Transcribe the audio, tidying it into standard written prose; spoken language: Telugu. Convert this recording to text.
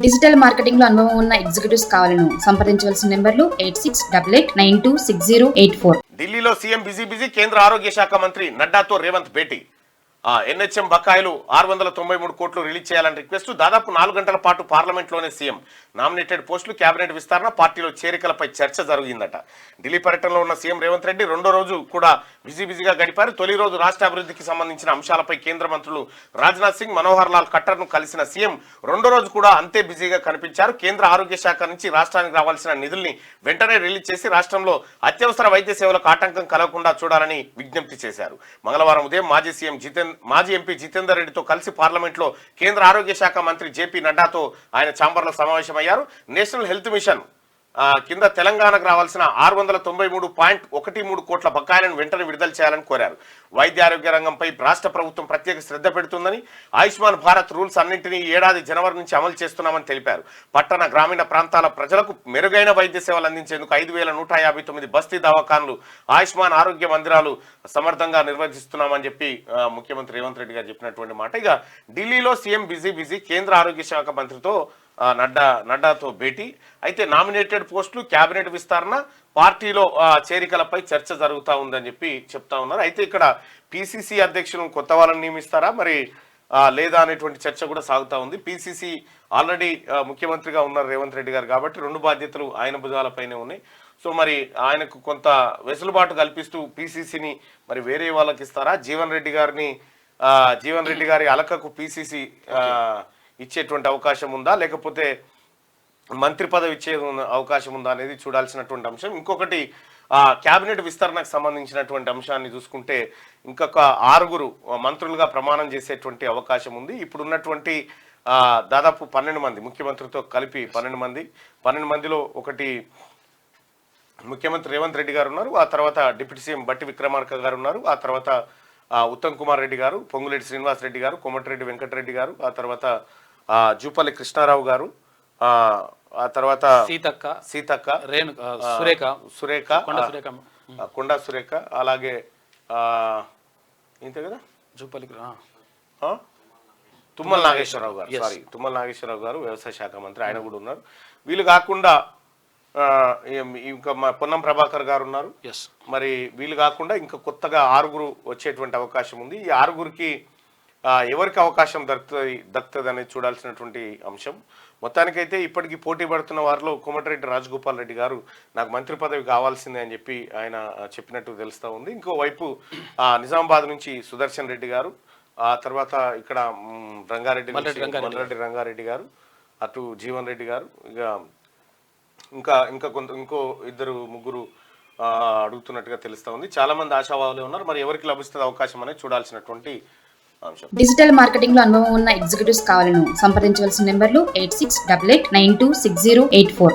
డిజిటల్ మార్కెటింగ్ లో అనుభవం ఉన్న ఎగ్జిక్యూటివ్స్ కావాలను సంప్రదించవలసిన నెంబర్లు 8688926084. ఢిల్లీలో సీఎం బిజీ కేంద్ర ఆరోగ్య శాఖ మంత్రి నడ్డాతో రేవంత్ భేటీ. ఎన్హెచ్ఎం బకాయిలు 693 కోట్లు రిలీజ్ చేయాలని రిక్వెస్ట్. దాదాపు 4 గంటల పాటు పార్లమెంట్లోనే సీఎం నామినేటెడ్ పోస్టులు, కేబినెట్ విస్తరణ, పార్టీలో చేరికలపై చర్చ జరిగిందట. ఢిల్లీ పర్యటనలో ఉన్న సీఎం రేవంత్ రెడ్డి రెండో రోజు కూడా బిజీగా గడిపారు. తొలి రోజు రాష్ట్ర అభివృద్ధికి సంబంధించిన అంశాలపై కేంద్ర మంత్రులు రాజ్నాథ్ సింగ్, మనోహర్ లాల్ ఖట్టర్ను కలిసిన సీఎం రెండో రోజు కూడా అంతే బిజీగా కనిపించారు. కేంద్ర ఆరోగ్య శాఖ నుంచి రాష్ట్రానికి రావాల్సిన నిధుల్ని వెంటనే రిలీజ్ చేసి రాష్ట్రంలో అత్యవసర వైద్య సేవలకు ఆటంకం కలగకుండా చూడాలని విజ్ఞప్తి చేశారు. మంగళవారం ఉదయం మాజీ ఎంపీ జితేందర్ రెడ్డితో కలిసి పార్లమెంట్లో కేంద్ర ఆరోగ్య శాఖ మంత్రి జేపీ నడ్డాతో ఆయన ఛాంబర్లో సమావేశమయ్యారు. నేషనల్ హెల్త్ మిషన్ కింద తెలంగాణకు రావాల్సిన 693.13 కోట్ల బకాయిలను వెంటనే విడుదల చేయాలని కోరారు. వైద్య ఆరోగ్య రంగంపై రాష్ట్ర ప్రభుత్వం ప్రత్యేక శ్రద్ధ పెడుతుందని, ఆయుష్మాన్ భారత్ రూల్స్ అన్నింటినీ ఏడాది జనవరి నుంచి అమలు చేస్తున్నామని తెలిపారు. పట్టణ గ్రామీణ ప్రాంతాల ప్రజలకు మెరుగైన వైద్య సేవలు అందించేందుకు 5159 బస్తీ దవాఖాన్లు, ఆయుష్మాన్ ఆరోగ్య మందిరాలు సమర్థంగా నిర్వహిస్తున్నామని చెప్పి ముఖ్యమంత్రి రేవంత్ రెడ్డి గారు చెప్పినటువంటి మాట. ఇక ఢిల్లీలో సీఎం బిజీ కేంద్ర ఆరోగ్య శాఖ మంత్రితో నడ్డాతో భేటీ. అయితే నామినేటెడ్ పోస్టులు, కేబినెట్ విస్తరణ, పార్టీలో చేరికలపై చర్చ జరుగుతూ ఉందని చెప్పి చెప్తా ఉన్నారు. అయితే ఇక్కడ పిసిసి అధ్యక్షులను కొత్త వాళ్ళని నియమిస్తారా మరి లేదా అనేటువంటి చర్చ కూడా సాగుతూ ఉంది. పిసిసి ఆల్రెడీ ముఖ్యమంత్రిగా ఉన్నారు రేవంత్ రెడ్డి గారు కాబట్టి 2 బాధ్యతలు ఆయన భుజాలపైనే ఉన్నాయి. సో మరి ఆయనకు కొంత వెసులుబాటు కల్పిస్తూ పిసిసిని మరి వేరే వాళ్ళకి ఇస్తారా? జీవన్ రెడ్డి గారి అలకకు పిసిసి ఇచ్చేటువంటి అవకాశం ఉందా, లేకపోతే మంత్రి పదవి ఇచ్చే అవకాశం ఉందా అనేది చూడాల్సినటువంటి అంశం. ఇంకొకటి కేబినెట్ విస్తరణకు సంబంధించినటువంటి అంశాన్ని చూసుకుంటే ఇంకొక 6 మంత్రులుగా ప్రమాణం చేసేటువంటి అవకాశం ఉంది. ఇప్పుడున్నటువంటి దాదాపు 12 మంది, ముఖ్యమంత్రితో కలిపి 12 మందిలో ఒకటి ముఖ్యమంత్రి రేవంత్ రెడ్డి గారు ఉన్నారు, ఆ తర్వాత డిప్యూటీ సీఎం బట్టి విక్రమార్క గారు ఉన్నారు, ఆ తర్వాత ఉత్తమ్ కుమార్ రెడ్డి గారు, పొంగులేటి శ్రీనివాస్ రెడ్డి గారు, కోమటిరెడ్డి వెంకటరెడ్డి గారు, ఆ తర్వాత జూపల్లి కృష్ణారావు గారు, ఆ తర్వాత సీతక్క, సురేఖ, కొండా సురేఖ, అలాగే ఇంతే కదా తుమ్మల నాగేశ్వరరావు గారు వ్యవసాయ శాఖ మంత్రి, ఆయన కూడా ఉన్నారు. వీళ్ళు కాకుండా ఇంకా పొన్నం ప్రభాకర్ గారు ఉన్నారు. మరి వీళ్ళు కాకుండా ఇంకా కొత్తగా 6 వచ్చేటువంటి అవకాశం ఉంది. ఈ 6కి ఎవరికి అవకాశం దక్కుతుంది అనేది చూడాల్సినటువంటి అంశం. మొత్తానికైతే ఇప్పటికీ పోటీ పడుతున్న వారిలో కోమటిరెడ్డి రాజగోపాల్ రెడ్డి గారు నాకు మంత్రి పదవి కావాల్సిందే అని చెప్పి ఆయన చెప్పినట్టు తెలుస్తూ ఉంది. ఇంకోవైపు నిజామాబాద్ నుంచి సుదర్శన్ రెడ్డి గారు, ఆ తర్వాత ఇక్కడ రంగారెడ్డి గారు, అటు జీవన్ రెడ్డి గారు, ఇంకా ఇంకో 2-3 అడుగుతున్నట్టుగా తెలుస్తా ఉంది. చాలా మంది ఆశావాదులే ఉన్నారు. మరి ఎవరికి లభిస్తుంది అవకాశం అనేది చూడాల్సినటువంటి అంశం. డిజిటల్ మార్కెటింగ్ లో అనుభవం ఉన్న ఎగ్జిక్యూటివ్స్ కావాలను సంప్రదించవలసిన నెంబర్లు 8688926084.